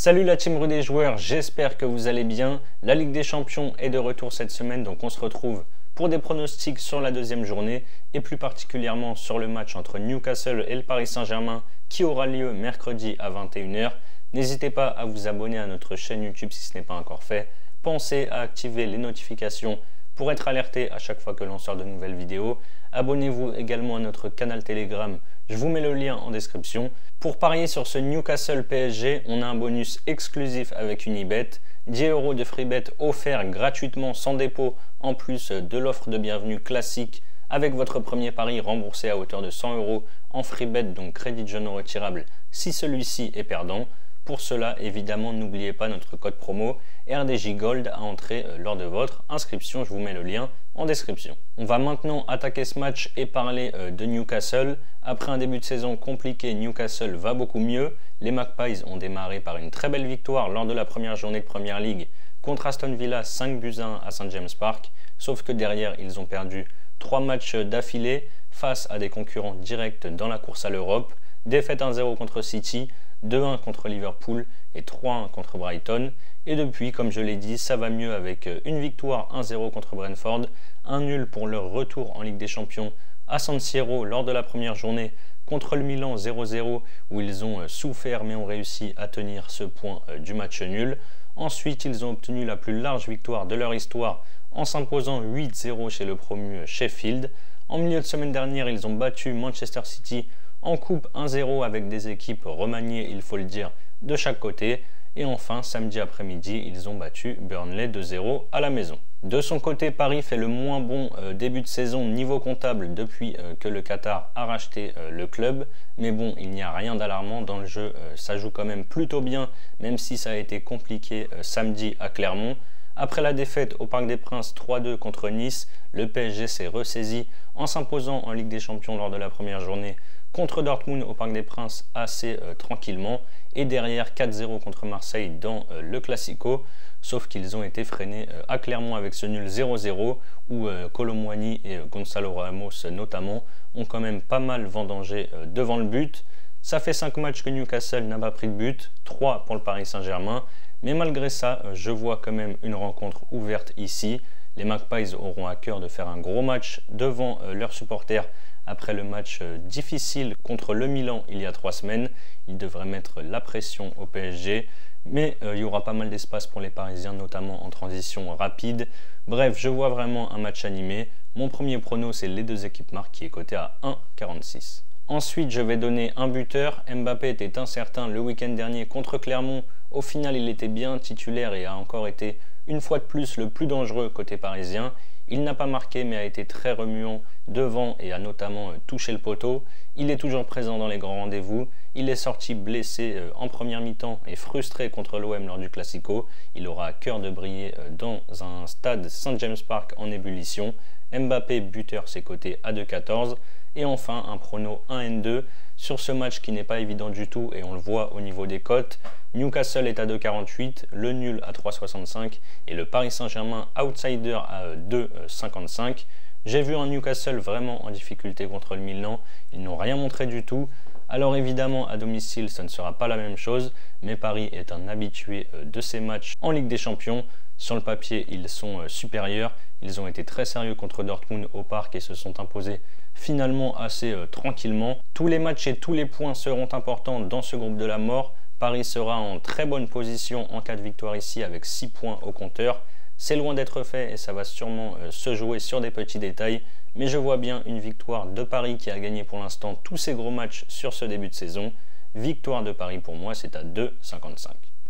Salut la team rue des joueurs, j'espère que vous allez bien. La Ligue des Champions est de retour cette semaine, donc on se retrouve pour des pronostics sur la deuxième journée et plus particulièrement sur le match entre Newcastle et le Paris Saint-Germain qui aura lieu mercredi à 21 h. N'hésitez pas à vous abonner à notre chaîne YouTube si ce n'est pas encore fait. Pensez à activer les notifications pour être alerté à chaque fois que l'on sort de nouvelles vidéos. Abonnez-vous également à notre canal Telegram, je vous mets le lien en description. Pour parier sur ce Newcastle PSG, on a un bonus exclusif avec Unibet, 10 € de free bet offert gratuitement sans dépôt, en plus de l'offre de bienvenue classique avec votre premier pari remboursé à hauteur de 100 € en free bet, donc crédit jeu non retirable si celui-ci est perdant. Pour cela, évidemment, n'oubliez pas notre code promo RDJ Gold à entrer lors de votre inscription. Je vous mets le lien en description. On va maintenant attaquer ce match et parler de Newcastle. Après un début de saison compliqué, Newcastle va beaucoup mieux. Les Magpies ont démarré par une très belle victoire lors de la première journée de Premier League contre Aston Villa 5-1 à St James Park. Sauf que derrière, ils ont perdu 3 matchs d'affilée face à des concurrents directs dans la course à l'Europe. Défaite 1-0 contre City, 2-1 contre Liverpool et 3-1 contre Brighton. Et depuis, comme je l'ai dit, ça va mieux avec une victoire 1-0 contre Brentford, un nul pour leur retour en Ligue des Champions à San Siro lors de la première journée contre le Milan 0-0 où ils ont souffert mais ont réussi à tenir ce point du match nul. Ensuite, ils ont obtenu la plus large victoire de leur histoire en s'imposant 8-0 chez le promu Sheffield. En milieu de semaine dernière, ils ont battu Manchester City en coupe 1-0 avec des équipes remaniées, il faut le dire, de chaque côté. Et enfin, samedi après-midi, ils ont battu Burnley 2-0 à la maison. De son côté, Paris fait le moins bon début de saison niveau comptable depuis que le Qatar a racheté le club. Mais bon, il n'y a rien d'alarmant dans le jeu, ça joue quand même plutôt bien, même si ça a été compliqué samedi à Clermont. Après la défaite au Parc des Princes 3-2 contre Nice, le PSG s'est ressaisi en s'imposant en Ligue des Champions lors de la première journée contre Dortmund au Parc des Princes assez tranquillement, et derrière 4-0 contre Marseille dans le Classico, sauf qu'ils ont été freinés à Clermont avec ce nul 0-0 où Kolo Muani et Gonzalo Ramos notamment ont quand même pas mal vendangé devant le but. Ça fait 5 matchs que Newcastle n'a pas pris de but, 3 pour le Paris Saint-Germain, mais malgré ça, je vois quand même une rencontre ouverte ici. Les Magpies auront à cœur de faire un gros match devant leurs supporters après le match difficile contre le Milan il y a 3 semaines. Ils devraient mettre la pression au PSG, mais il y aura pas mal d'espace pour les Parisiens, notamment en transition rapide. Bref, je vois vraiment un match animé. Mon premier prono, c'est les deux équipes marques qui est coté à 1,46. Ensuite, je vais donner un buteur. Mbappé était incertain le week-end dernier contre Clermont. Au final, il était bien titulaire et a encore été une fois de plus le plus dangereux côté parisien. Il n'a pas marqué mais a été très remuant devant et a notamment touché le poteau. Il est toujours présent dans les grands rendez-vous. Il est sorti blessé en première mi-temps et frustré contre l'OM lors du Classico. Il aura à cœur de briller dans un stade St James Park en ébullition. Mbappé buteur ses côtés à 2,14. Et enfin un prono 1N2 sur ce match qui n'est pas évident du tout et on le voit au niveau des cotes. Newcastle est à 2,48, le nul à 3,65 et le Paris Saint-Germain outsider à 2,55. J'ai vu un Newcastle vraiment en difficulté contre le Milan, ils n'ont rien montré du tout. Alors évidemment à domicile ça ne sera pas la même chose, mais Paris est un habitué de ces matchs en Ligue des Champions. Sur le papier ils sont supérieurs, ils ont été très sérieux contre Dortmund au Parc et se sont imposés finalement assez tranquillement. Tous les matchs et tous les points seront importants dans ce groupe de la mort. Paris sera en très bonne position en cas de victoire ici avec 6 points au compteur. C'est loin d'être fait et ça va sûrement se jouer sur des petits détails, mais je vois bien une victoire de Paris qui a gagné pour l'instant tous ses gros matchs sur ce début de saison. Victoire de Paris pour moi, c'est à 2,55.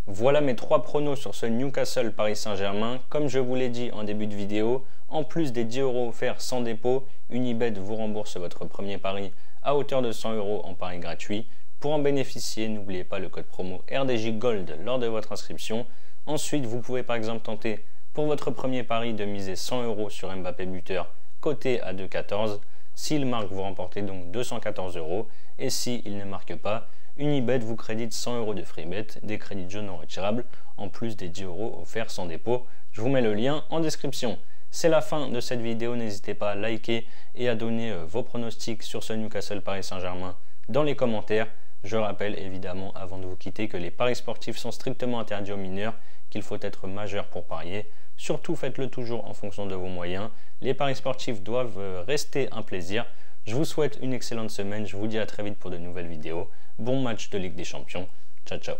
Voilà mes 3 pronos sur ce Newcastle Paris Saint-Germain. Comme je vous l'ai dit en début de vidéo, en plus des 10 € offerts sans dépôt, Unibet vous rembourse votre premier pari à hauteur de 100 € en pari gratuit. Pour en bénéficier, n'oubliez pas le code promo RDJ Gold lors de votre inscription. Ensuite, vous pouvez par exemple tenter pour votre premier pari de miser 100 € sur Mbappé buteur coté à 2,14. S'il marque, vous remportez donc 214 € et s'il ne marque pas, Unibet vous crédite 100 € de free bet, des crédits de jeu non retirables, en plus des 10 € offerts sans dépôt. Je vous mets le lien en description. C'est la fin de cette vidéo, n'hésitez pas à liker et à donner vos pronostics sur ce Newcastle Paris Saint-Germain dans les commentaires. Je rappelle évidemment avant de vous quitter que les paris sportifs sont strictement interdits aux mineurs, qu'il faut être majeur pour parier. Surtout faites-le toujours en fonction de vos moyens. Les paris sportifs doivent rester un plaisir. Je vous souhaite une excellente semaine, je vous dis à très vite pour de nouvelles vidéos. Bon match de Ligue des Champions, ciao ciao.